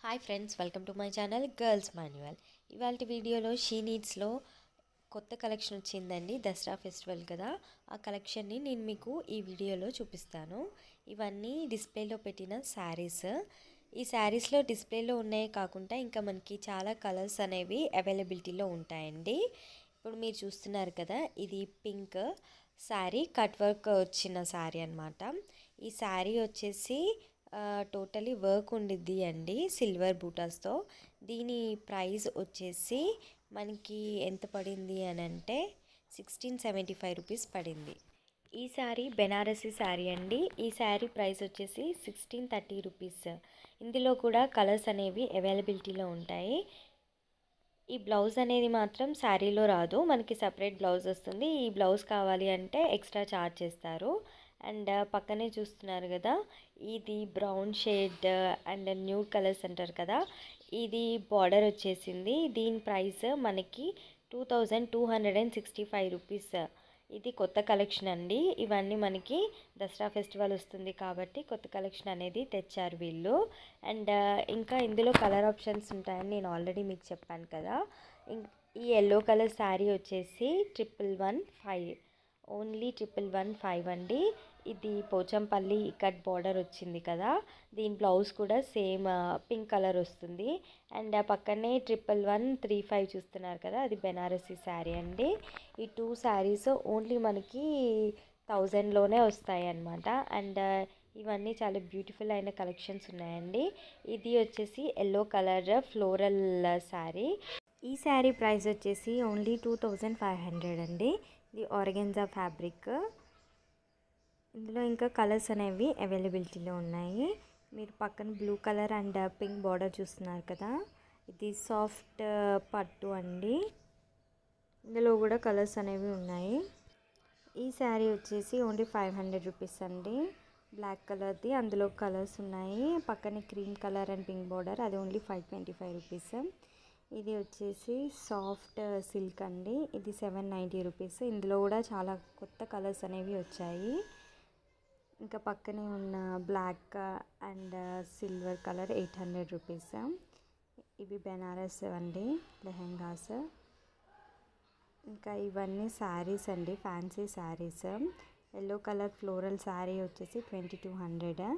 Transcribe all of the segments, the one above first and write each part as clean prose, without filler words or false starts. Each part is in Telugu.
Hi friends, welcome to my channel girls manual. ఇవాళ వీడియోలో షీ నీడ్స్లో కొత్త కలెక్షన్ వచ్చిందండి. దసరా ఫెస్టివల్ కదా, ఆ కలెక్షన్ని నేను మీకు ఈ వీడియోలో చూపిస్తాను. ఇవన్నీ డిస్ప్లేలో పెట్టిన శారీస్. ఈ శారీస్లో డిస్ప్లేలో ఉన్నాయే కాకుండా ఇంకా మనకి చాలా కలర్స్ అనేవి అవైలబిలిటీలో ఉంటాయండి. ఇప్పుడు మీరు చూస్తున్నారు కదా, ఇది పింక్ శారీ, కట్ వర్క్ వచ్చిన శారీ అనమాట. ఈ శారీ వచ్చేసి టోటలీ వర్క్ ఉండిద్ది అండి, సిల్వర్ బూటాస్తో. దీని ప్రైస్ వచ్చేసి మనకి ఎంత పడింది అని అంటే 1675 రూపీస్ పడింది. ఈ శారీ బెనారసీ శారీ అండి. ఈ శారీ ప్రైస్ వచ్చేసి 1630 రూపీస్. ఇందులో కూడా కలర్స్ అనేవి అవైలబిలిటీలో ఉంటాయి. ఈ బ్లౌజ్ అనేది మాత్రం శారీలో రాదు, మనకి సపరేట్ బ్లౌజ్ వస్తుంది. ఈ బ్లౌజ్ కావాలి అంటే ఎక్స్ట్రా ఛార్జ్ చేస్తారు. అండ్ పక్కనే చూస్తున్నారు కదా, ఇది brown shade and nude colours అంటారు కదా, ఇది బార్డర్ వచ్చేసింది. దీని ప్రైస్ మనకి 2265 రూపీస్. ఇది కొత్త కలెక్షన్ అండి. ఇవన్నీ మనకి దసరా ఫెస్టివల్ వస్తుంది కాబట్టి కొత్త కలెక్షన్ అనేది తెచ్చారు వీళ్ళు. అండ్ ఇంకా ఇందులో కలర్ ఆప్షన్స్ ఉంటాయని నేను ఆల్రెడీ మీకు చెప్పాను కదా. ఈ ఎల్లో కలర్ శారీ వచ్చేసి 1115, ఓన్లీ 1115 అండి. ఇది పోచంపల్లి కట్ బార్డర్ వచ్చింది కదా, దీని బ్లౌజ్ కూడా సేమ్ పింక్ కలర్ వస్తుంది. అండ్ పక్కనే 1135 చూస్తున్నారు కదా, అది బెనారసీ శారీ అండి. ఈ టూ శారీస్ ఓన్లీ మనకి 1000లోనే వస్తాయి అన్నమాట. అండ్ ఇవన్నీ చాలా బ్యూటిఫుల్ అయిన కలెక్షన్స్ ఉన్నాయండి. ఇది వచ్చేసి ఎల్లో కలర్ ఫ్లోరల్ శారీ. ఈ శారీ ప్రైస్ వచ్చేసి ఓన్లీ 2500 అండి. ఇది ఆర్గెన్జా ఫ్యాబ్రిక్. ఇందులో ఇంకా కలర్స్ అనేవి అవైలబిలిటీలో ఉన్నాయి. మీరు పక్కన blue colour and pink border చూస్తున్నారు కదా, ఇది సాఫ్ట్ పట్టు అండి. ఇందులో కూడా కలర్స్ అనేవి ఉన్నాయి. ఈ శారీ వచ్చేసి ఓన్లీ 500 రూపీస్ అండి. బ్లాక్ కలర్ది, అందులో కలర్స్ ఉన్నాయి. పక్కనే cream colour and pink border, అది ఓన్లీ 525 రూపీస్. ఇది వచ్చేసి సాఫ్ట్ సిల్క్ అండి, ఇది 790 రూపీస్. ఇందులో కూడా చాలా కొత్త కలర్స్ అనేవి వచ్చాయి. ఇంకా పక్కనే ఉన్న black and silver colour 800 rupees. ఇవి బెనారస్ అండి లెహెంగాస్. ఇంకా ఇవన్నీ శారీస్ అండి, fancy saris. Yellow colour floral sari వచ్చేసి 2200,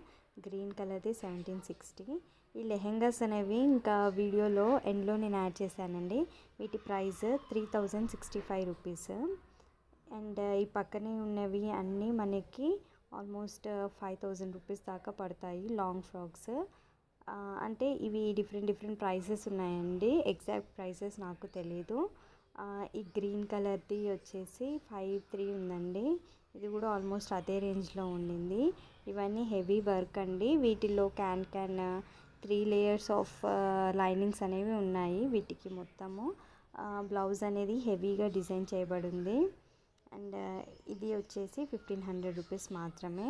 గ్రీన్ కలర్ది 1760. ఈ లెహెంగాస్ అనేవి ఇంకా వీడియోలో ఎండ్లో నేను యాడ్ చేశానండి. వీటి ప్రైస్ 3065 రూపీస్. అండ్ ఈ పక్కనే ఉన్నవి అన్నీ మనకి ఆల్మోస్ట్ 5000 రూపీస్ దాకా పడతాయి, లాంగ్ ఫ్రాక్స్. అంటే ఇవి డిఫరెంట్ ప్రైసెస్ ఉన్నాయండి, ఎగ్జాక్ట్ ప్రైసెస్ నాకు తెలీదు. ఈ గ్రీన్ కలర్ది వచ్చేసి 53 ఉందండి. ఇది కూడా ఆల్మోస్ట్ అదే రేంజ్లో ఉండింది. ఇవన్నీ హెవీ వర్క్ అండి. వీటిలో క్యాన్ 3 లేయర్స్ ఆఫ్ లైనింగ్స్ అనేవి ఉన్నాయి వీటికి మొత్తము. బ్లౌజ్ అనేది హెవీగా డిజైన్ చేయబడింది. అండ్ ఇది వచ్చేసి 1500 రూపీస్ మాత్రమే.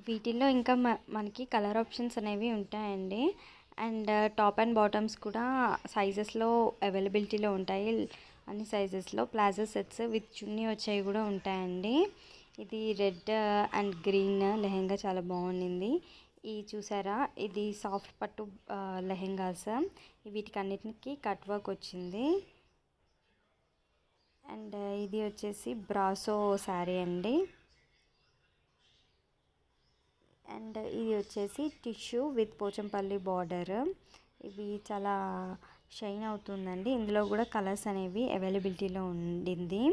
వీటిల్లో ఇంకా మనకి కలర్ ఆప్షన్స్ అనేవి ఉంటాయండి. అండ్ టాప్ అండ్ బాటమ్స్ కూడా సైజెస్లో అవైలబిలిటీలో ఉంటాయి, అన్ని సైజెస్లో. ప్లాజో సెట్స్ విత్ చున్నీ వచ్చాయి కూడా ఉంటాయండి. ఇది రెడ్ అండ్ గ్రీన్ లెహెంగా చాలా బాగుండింది. ఈ చూసారా, ఇది సాఫ్ట్ పట్టు లెహెంగాస్. వీటికి అన్నిటికీ కట్ వర్క్ వచ్చింది. అండ్ ఇది వచ్చేసి బ్రాసో శారీ అండి. అండ్ ఇది వచ్చేసి టిష్యూ విత్ పోచంపల్లి బార్డర్. ఇవి చాలా షైన్ అవుతుందండి. ఇందులో కూడా కలర్స్ అనేవి అవైలబిలిటీలో ఉండింది.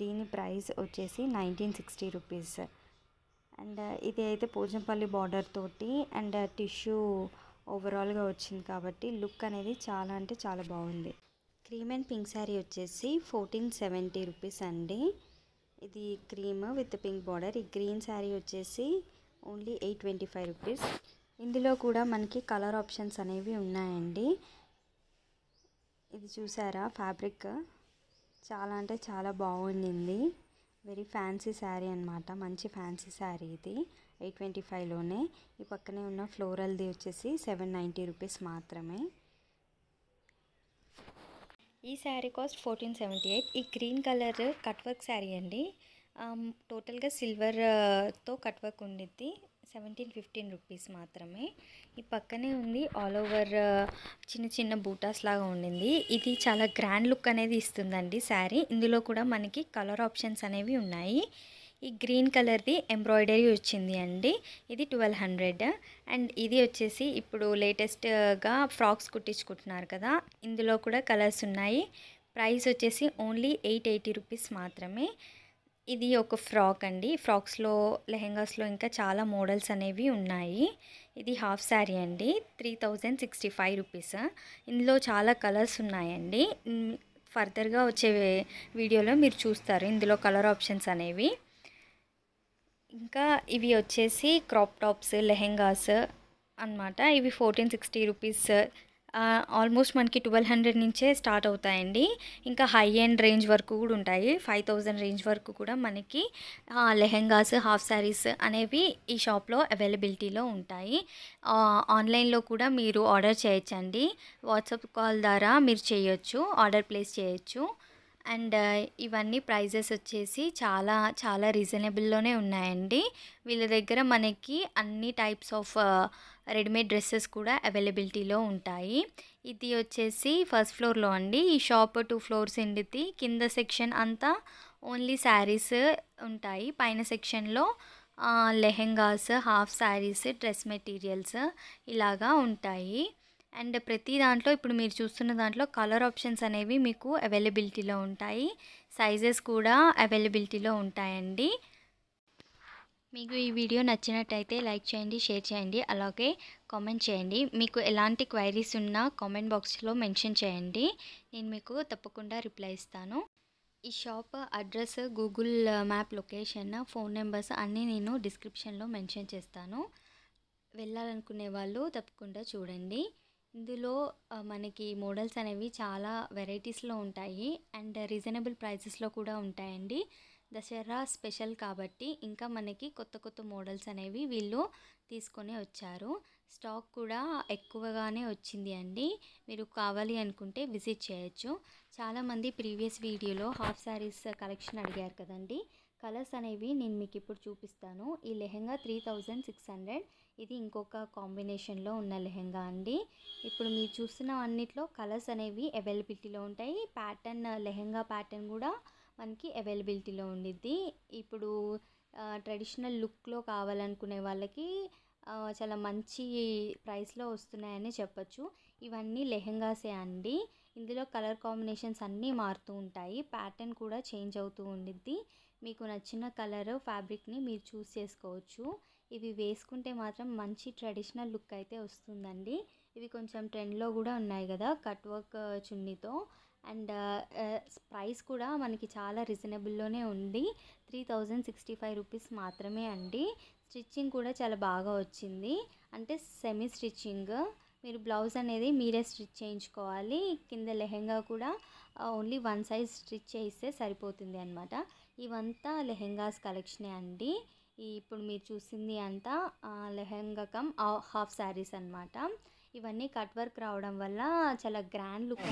దీని ప్రైస్ వచ్చేసి 1960 రూపీస్. అండ్ ఇది అయితే పోచంపల్లి బార్డర్ తోటి అండ్ టిష్యూ ఓవరాల్గా వచ్చింది కాబట్టి లుక్ అనేది చాలా అంటే చాలా బాగుంది. క్రీమ్ అండ్ పింక్ శారీ వచ్చేసి 1470 రూపీస్ అండి. ఇది క్రీమ్ విత్ పింక్ బార్డర్. ఈ గ్రీన్ శారీ వచ్చేసి ఓన్లీ 825 రూపీస్. ఇందులో కూడా మనకి కలర్ ఆప్షన్స్ అనేవి ఉన్నాయండి. ఇది చూసారా, ఫ్యాబ్రిక్ చాలా అంటే చాలా బాగుండింది. వెరీ ఫ్యాన్సీ శారీ అనమాట, మంచి ఫ్యాన్సీ శారీ ఇది. 825లోనే. ఈ పక్కనే ఉన్న ఫ్లోరల్ది వచ్చేసి 790 రూపీస్ మాత్రమే. ఈ శారీ కాస్ట్ 1478. ఈ green colour cut work sari అండి. టోటల్గా సిల్వర్తో కట్ వర్క్ ఉండిద్ది. 17-15 రూపీస్ మాత్రమే. ఈ పక్కనే ఉంది ఆల్ ఓవర్ చిన్న చిన్న బూటాస్ లాగా ఉండింది. ఇది చాలా గ్రాండ్ లుక్ అనేది ఇస్తుందండి శారీ. ఇందులో కూడా మనకి కలర్ ఆప్షన్స్ అనేవి ఉన్నాయి. ఈ గ్రీన్ కలర్ది ఎంబ్రాయిడరీ వచ్చింది అండి. ఇది 1200. అండ్ ఇది వచ్చేసి ఇప్పుడు లేటెస్ట్గా ఫ్రాక్స్ కుట్టించుకుంటున్నారు కదా, ఇందులో కూడా కలర్స్ ఉన్నాయి. ప్రైస్ వచ్చేసి ఓన్లీ 880 రూపీస్ మాత్రమే. ఇది ఒక ఫ్రాక్ అండి. ఫ్రాక్స్లో, లెహెంగాస్లో ఇంకా చాలా మోడల్స్ అనేవి ఉన్నాయి. ఇది హాఫ్ శారీ అండి, 3065 రూపీస్. ఇందులో చాలా కలర్స్ ఉన్నాయండి. ఫర్దర్గా వచ్చే వీడియోలో మీరు చూస్తారు ఇందులో కలర్ ఆప్షన్స్ అనేవి. ఇంకా ఇవి వచ్చేసి క్రాప్ టాప్స్, లెహెంగాస్ అన్నమాట. ఇవి 1460 రూపీస్. ఆల్మోస్ట్ మనకి 1200 నుంచే స్టార్ట్ అవుతాయండి. ఇంకా హై ఎండ్ రేంజ్ వరకు కూడా ఉంటాయి. 5000 రేంజ్ వరకు కూడా మనకి లెహెంగాస్, హాఫ్ శారీస్ అనేవి ఈ షాప్లో అవైలబిలిటీలో ఉంటాయి. ఆన్లైన్లో కూడా మీరు ఆర్డర్ చేయొచ్చండి. వాట్సాప్ కాల్ ద్వారా మీరు చేయొచ్చు, ఆర్డర్ ప్లేస్ చేయొచ్చు. అండ్ ఇవన్నీ ప్రైజెస్ వచ్చేసి చాలా చాలా రీజనబుల్లోనే ఉన్నాయండి. వీళ్ళ దగ్గర మనకి అన్ని టైప్స్ ఆఫ్ రెడీమేడ్ డ్రెస్సెస్ కూడా అవైలబిలిటీలో ఉంటాయి. ఇది వచ్చేసి ఫస్ట్ ఫ్లోర్లో అండి. ఈ షాప్ 2 ఫ్లోర్స్ ఉండిద్ది. కింద సెక్షన్ అంతా ఓన్లీ శారీస్ ఉంటాయి. పైన సెక్షన్లో lehengas, half saris, dress materials ఇలాగా ఉంటాయి. అండ్ ప్రతి దాంట్లో ఇప్పుడు మీరు చూస్తున్న దాంట్లో కలర్ ఆప్షన్స్ అనేవి మీకు అవైలబిలిటీలో ఉంటాయి. సైజెస్ కూడా అవైలబిలిటీలో ఉంటాయండి. మీకు ఈ వీడియో నచ్చినట్టయితే లైక్ చేయండి, షేర్ చేయండి, అలాగే కామెంట్ చేయండి. మీకు ఎలాంటి క్వైరీస్ ఉన్నా కామెంట్ బాక్స్లో మెన్షన్ చేయండి. నేను మీకు తప్పకుండా రిప్లై ఇస్తాను. ఈ shop address, Google map location, phone numbers అన్నీ నేను డిస్క్రిప్షన్లో మెన్షన్ చేస్తాను. వెళ్ళాలనుకునే వాళ్ళు తప్పకుండా చూడండి. ఇందులో మనకి మోడల్స్ అనేవి చాలా వెరైటీస్లో ఉంటాయి అండ్ రీజనబుల్ ప్రైసెస్లో కూడా ఉంటాయండి. దసరా స్పెషల్ కాబట్టి ఇంకా మనకి కొత్త కొత్త మోడల్స్ అనేవి వీళ్ళు తీసుకొని వచ్చారు. స్టాక్ కూడా ఎక్కువగానే వచ్చింది అండి. మీరు కావాలి అనుకుంటే విజిట్ చేయొచ్చు. చాలామంది ప్రీవియస్ వీడియోలో హాఫ్ శారీస్ కలెక్షన్ అడిగారు కదండి. కలర్స్ అనేవి నేను మీకు ఇప్పుడు చూపిస్తాను. ఈ లెహెంగా 3600. ఇది ఇంకొక కాంబినేషన్లో ఉన్న లెహెంగా అండి. ఇప్పుడు మీరు చూస్తున్న అన్నిట్లో కలర్స్ అనేవి అవైలబిలిటీలో ఉంటాయి. ప్యాటర్న్, లెహెంగా ప్యాటర్న్ కూడా మనకి అవైలబిలిటీలో ఉండిద్ది. ఇప్పుడు ట్రెడిషనల్ లుక్లో కావాలనుకునే వాళ్ళకి చాలా మంచి ప్రైస్లో వస్తున్నాయని చెప్పచ్చు. ఇవన్నీ లెహెంగాసే అండి. ఇందులో కలర్ కాంబినేషన్స్ అన్నీ మారుతూ ఉంటాయి. ప్యాటర్న్ కూడా చేంజ్ అవుతూ ఉండిద్ది. మీకు నచ్చిన కలర్, ఫ్యాబ్రిక్ని మీరు చూస్ చేసుకోవచ్చు. ఇవి వేసుకుంటే మాత్రం మంచి ట్రెడిషనల్ లుక్ అయితే వస్తుందండి. ఇవి కొంచెం ట్రెండ్లో కూడా ఉన్నాయి కదా, కట్ వర్క్ చున్నీతో. అండ్ ప్రైస్ కూడా మనకి చాలా రీజనబుల్లోనే ఉంది. 3065 రూపీస్ మాత్రమే అండి. స్టిచ్చింగ్ కూడా చాలా బాగా వచ్చింది, అంటే సెమీ స్టిచ్చింగ్. మీరు బ్లౌజ్ అనేది మీరే స్టిచ్ చేయించుకోవాలి. కింద లెహెంగా కూడా ఓన్లీ 1 సైజ్ స్టిచ్ చేయిస్తే సరిపోతుంది అనమాట. ఇవంతా లెహెంగాస్ కలెక్షనే అండి. ఇప్పుడు మీరు చూసింది అంతా లెహెంగా కమ్ హాఫ్ శారీస్ అనమాట. ఇవన్నీ కట్ వర్క్ రావడం వల్ల చాలా గ్రాండ్ లుక్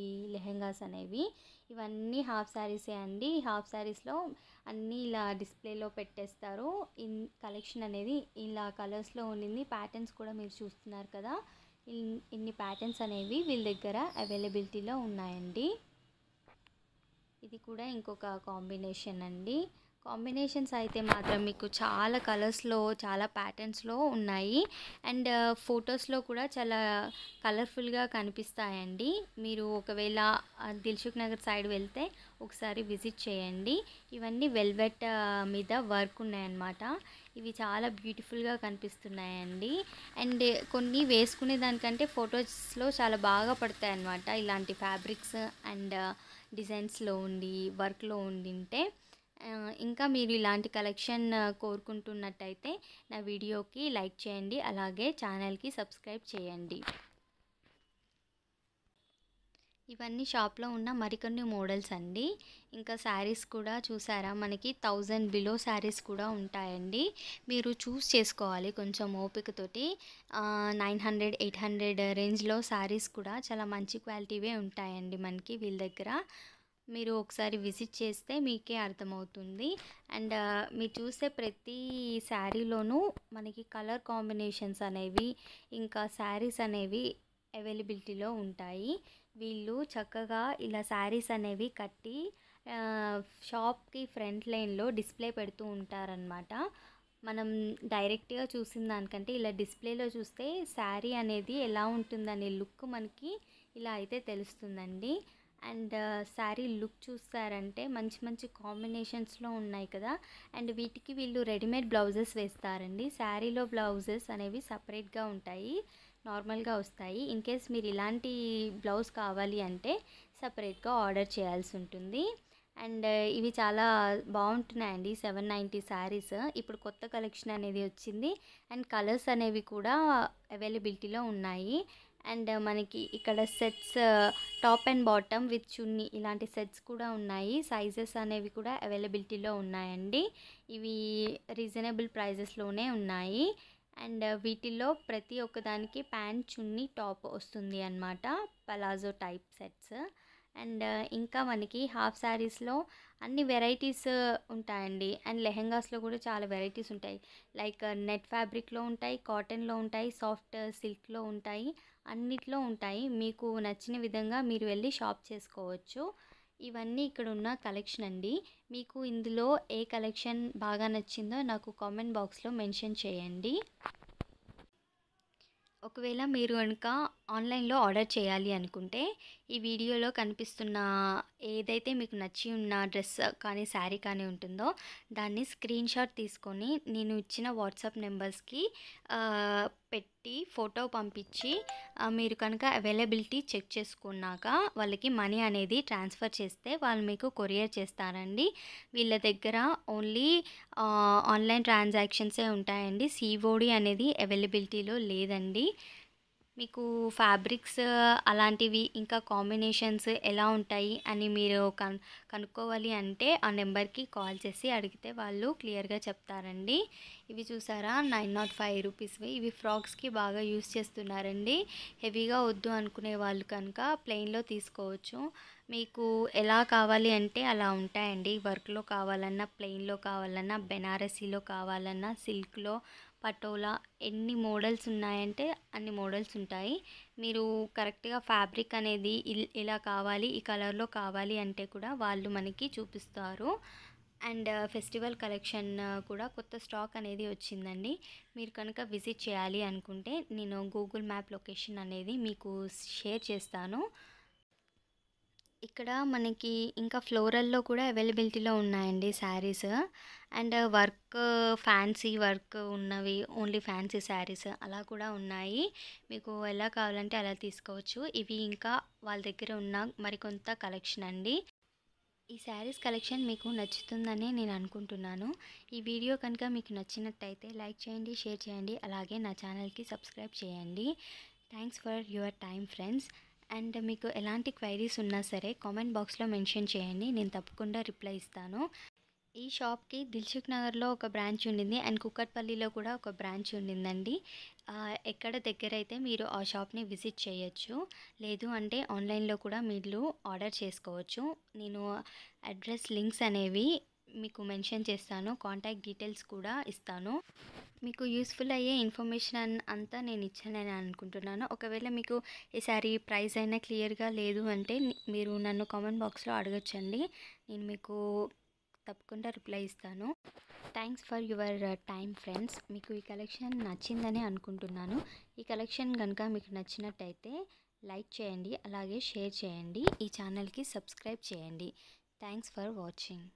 ఈ లెహెంగాస్ అనేవి. ఇవన్నీ హాఫ్ శారీసే అండి. హాఫ్ శారీస్లో అన్నీ ఇలా డిస్ప్లేలో పెట్టేస్తారు. కలెక్షన్ అనేది ఇలా కలర్స్లో ఉండింది. ప్యాటర్న్స్ కూడా మీరు చూస్తున్నారు కదా, ఇన్ని ప్యాటర్న్స్ అనేవి వీళ్ళ దగ్గర అవైలబిలిటీలో ఉన్నాయండి. ఇది కూడా ఇంకొక కాంబినేషన్ అండి. కాంబినేషన్స్ అయితే మాత్రం మీకు చాలా కలర్స్లో, చాలా ప్యాటర్న్స్లో ఉన్నాయి. అండ్ ఫొటోస్లో కూడా చాలా కలర్ఫుల్గా కనిపిస్తాయండి. మీరు ఒకవేళ దిల్సుఖ్ నగర్ సైడ్ వెళ్తే ఒకసారి విజిట్ చేయండి. ఇవన్నీ వెల్వెట్ మీద వర్క్ ఉన్నాయన్నమాట. ఇవి చాలా బ్యూటిఫుల్గా కనిపిస్తున్నాయండి. అండ్ కొన్ని వేసుకునే దానికంటే ఫొటోస్లో చాలా బాగా పడతాయి అన్నమాట. ఇలాంటి ఫ్యాబ్రిక్స్ అండ్ డిజైన్స్లో ఉండి, వర్క్లో ఉండింటే. ఇంకా మీరు ఇలాంటి కలెక్షన్ కోరుకుంటున్నట్టయితే నా వీడియోకి లైక్ చేయండి, అలాగే ఛానల్కి సబ్స్క్రైబ్ చేయండి. ఇవన్నీ షాప్లో ఉన్న మరికొన్ని మోడల్స్ అండి. ఇంకా శారీస్ కూడా చూసారా, మనకి 1000 బిలో శారీస్ కూడా ఉంటాయండి. మీరు చూస్ చేసుకోవాలి కొంచెం ఓపికతోటి. 900, 800 రేంజ్లో శారీస్ కూడా చాలా మంచి క్వాలిటీవే ఉంటాయండి మనకి వీళ్ళ దగ్గర. మీరు ఒకసారి విజిట్ చేస్తే మీకే అర్థమవుతుంది. అండ్ మీరు చూసే ప్రతి శారీలోనూ మనకి కలర్ కాంబినేషన్స్ అనేవి ఇంకా శారీస్ అనేవి అవైలబిలిటీలో ఉంటాయి. వీళ్ళు చక్కగా ఇలా శారీస్ అనేవి కట్టి షాప్కి ఫ్రంట్ లైన్లో డిస్ప్లే పెడుతూ ఉంటారనమాట. మనం డైరెక్ట్గా చూసిన దానికంటే ఇలా డిస్ప్లేలో చూస్తే శారీ అనేది ఎలా ఉంటుందనే లుక్ మనకి ఇలా అయితే తెలుస్తుందండి. అండ్ శారీ లుక్ చూస్తారంటే మంచి మంచి కాంబినేషన్స్లో ఉన్నాయి కదా. అండ్ వీటికి వీళ్ళు రెడీమేడ్ బ్లౌజెస్ వేస్తారండి. శారీలో బ్లౌజెస్ అనేవి సపరేట్గా ఉంటాయి, నార్మల్గా వస్తాయి. ఇన్ కేస్ మీరు ఇలాంటి బ్లౌజ్ కావాలి అంటే సపరేట్గా ఆర్డర్ చేయాల్సి ఉంటుంది. అండ్ ఇవి చాలా బాగుంటున్నాయండి. 790 శారీస్ ఇప్పుడు కొత్త కలెక్షన్ అనేది వచ్చింది. అండ్ కలర్స్ అనేవి కూడా అవైలబిలిటీలో ఉన్నాయి. అండ్ మనకి ఇక్కడ sets top and bottom with chunni ఇలాంటి సెట్స్ కూడా ఉన్నాయి. సైజెస్ అనేవి కూడా అవైలబిలిటీలో ఉన్నాయండి. ఇవి రీజనబుల్ ప్రైజెస్లోనే ఉన్నాయి. అండ్ వీటిల్లో ప్రతి ఒక్కదానికి ప్యాంట్ చున్నీ టాప్ వస్తుంది అన్నమాట, పలాజో టైప్ సెట్స్. అండ్ ఇంకా మనకి హాఫ్ శారీస్లో అన్ని వెరైటీస్ ఉంటాయండి. అండ్ లెహెంగాస్లో కూడా చాలా వెరైటీస్ ఉంటాయి. లైక్ నెట్ ఫ్యాబ్రిక్లో ఉంటాయి, కాటన్లో ఉంటాయి, సాఫ్ట్ సిల్క్లో ఉంటాయి, అన్నిట్లో ఉంటాయి. మీకు నచ్చిన విధంగా మీరు వెళ్ళి షాప్ చేసుకోవచ్చు. ఇవన్నీ ఇక్కడ ఉన్న కలెక్షన్ అండి. మీకు ఇందులో ఏ కలెక్షన్ బాగా నచ్చిందో నాకు కామెంట్ బాక్స్లో మెన్షన్ చేయండి. ఒకవేళ మీరు కనుక ఆన్లైన్లో ఆర్డర్ చేయాలి అనుకుంటే ఈ వీడియోలో కనిపిస్తున్న ఏదైతే మీకు నచ్చి ఉన్న డ్రెస్ కానీ శారీ కానీ ఉంటుందో దాన్ని స్క్రీన్ షాట్ తీసుకొని నేను ఇచ్చిన వాట్సాప్ నెంబర్స్కి పెట్టి ఫోటో పంపించి మీరు కనుక అవైలబిలిటీ చెక్ చేసుకున్నాక వాళ్ళకి మనీ అనేది ట్రాన్స్ఫర్ చేస్తే వాళ్ళు మీకు కొరియర్ చేస్తారండి. వీళ్ళ దగ్గర ఓన్లీ ఆన్లైన్ ట్రాన్సాక్షన్సే ఉంటాయండి. సిఓడి అనేది అవైలబిలిటీలో లేదండి. మీకు ఫ్యాబ్రిక్స్ అలాంటివి ఇంకా కాంబినేషన్స్ ఎలా ఉంటాయి అని మీరు కనుక్కోవాలి అంటే ఆ నెంబర్కి కాల్ చేసి అడిగితే వాళ్ళు క్లియర్గా చెప్తారండి. ఇవి చూసారా 905 రూపీస్వి. ఇవి ఫ్రాక్స్కి బాగా యూస్ చేస్తున్నారండి. హెవీగా వద్దు అనుకునే వాళ్ళు కనుక ప్లెయిన్లో తీసుకోవచ్చు. మీకు ఎలా కావాలి అంటే అలా ఉంటాయండి. వర్క్లో కావాలన్నా, ప్లెయిన్లో కావాలన్నా, బెనారసీలో కావాలన్నా, సిల్క్లో, పటోలా ఎన్ని మోడల్స్ ఉన్నాయంటే అన్ని మోడల్స్ ఉంటాయి. మీరు కరెక్ట్గా ఫ్యాబ్రిక్ అనేది ఇలా కావాలి, ఈ కలర్లో కావాలి అంటే కూడా వాళ్ళు మనకి చూపిస్తారు. అండ్ ఫెస్టివల్ కలెక్షన్ కూడా కొత్త స్టాక్ అనేది వచ్చిందండి. మీరు కనుక విజిట్ చేయాలి అనుకుంటే నేను గూగుల్ మ్యాప్ లొకేషన్ అనేది మీకు షేర్ చేస్తాను. ఇక్కడ మనకి ఇంకా ఫ్లోరల్లో కూడా అవైలబిలిటీలో ఉన్నాయండి saris. And work fancy work ఉన్నవి, ఓన్లీ ఫ్యాన్సీ శారీస్ అలా కూడా ఉన్నాయి. మీకు ఎలా కావాలంటే అలా తీసుకోవచ్చు. ఇవి ఇంకా వాళ్ళ దగ్గర ఉన్న మరికొంత కలెక్షన్ అండి. ఈ శారీస్ కలెక్షన్ మీకు నచ్చుతుందని నేను అనుకుంటున్నాను. ఈ వీడియో కనుక మీకు నచ్చినట్టయితే లైక్ చేయండి, షేర్ చేయండి, అలాగే నా ఛానల్కి సబ్స్క్రైబ్ చేయండి. Thanks for your time friends. And మీకు ఎలాంటి క్వైరీస్ ఉన్నా సరే కామెంట్ బాక్స్లో మెన్షన్ చేయండి, నేను తప్పకుండా రిప్లై ఇస్తాను. ఈ షాప్కి దిల్సుఖ్ నగర్లో ఒక బ్రాంచ్ ఉండింది అండ్ కుక్కట్పల్లిలో కూడా ఒక బ్రాంచ్ ఉండిందండి. ఎక్కడ దగ్గర అయితే మీరు ఆ షాప్ని విజిట్ చేయొచ్చు. లేదు అంటే ఆన్లైన్లో కూడా మీరు ఆర్డర్ చేసుకోవచ్చు. నేను అడ్రస్ లింక్స్ అనేవి మీకు మెన్షన్ చేస్తాను, కాంటాక్ట్ డీటెయిల్స్ కూడా ఇస్తాను. మీకు యూస్ఫుల్ అయ్యే ఇన్ఫర్మేషన్ అంతా నేను ఇచ్చానని అనుకుంటున్నాను. ఒకవేళ మీకు ఈసారి ప్రైస్ అయినా క్లియర్గా లేదు అంటే మీరు నన్ను కామెంట్ బాక్స్లో అడగచ్చండి, నేను మీకు తప్పకుండా రిప్లై ఇస్తాను. Thanks for your time friends. మీకు ఈ కలెక్షన్ నచ్చిందని అనుకుంటున్నాను. ఈ కలెక్షన్ కనుక మీకు నచ్చినట్టయితే లైక్ చేయండి, అలాగే షేర్ చేయండి, ఈ ఛానల్కి సబ్స్క్రైబ్ చేయండి. Thanks for watching.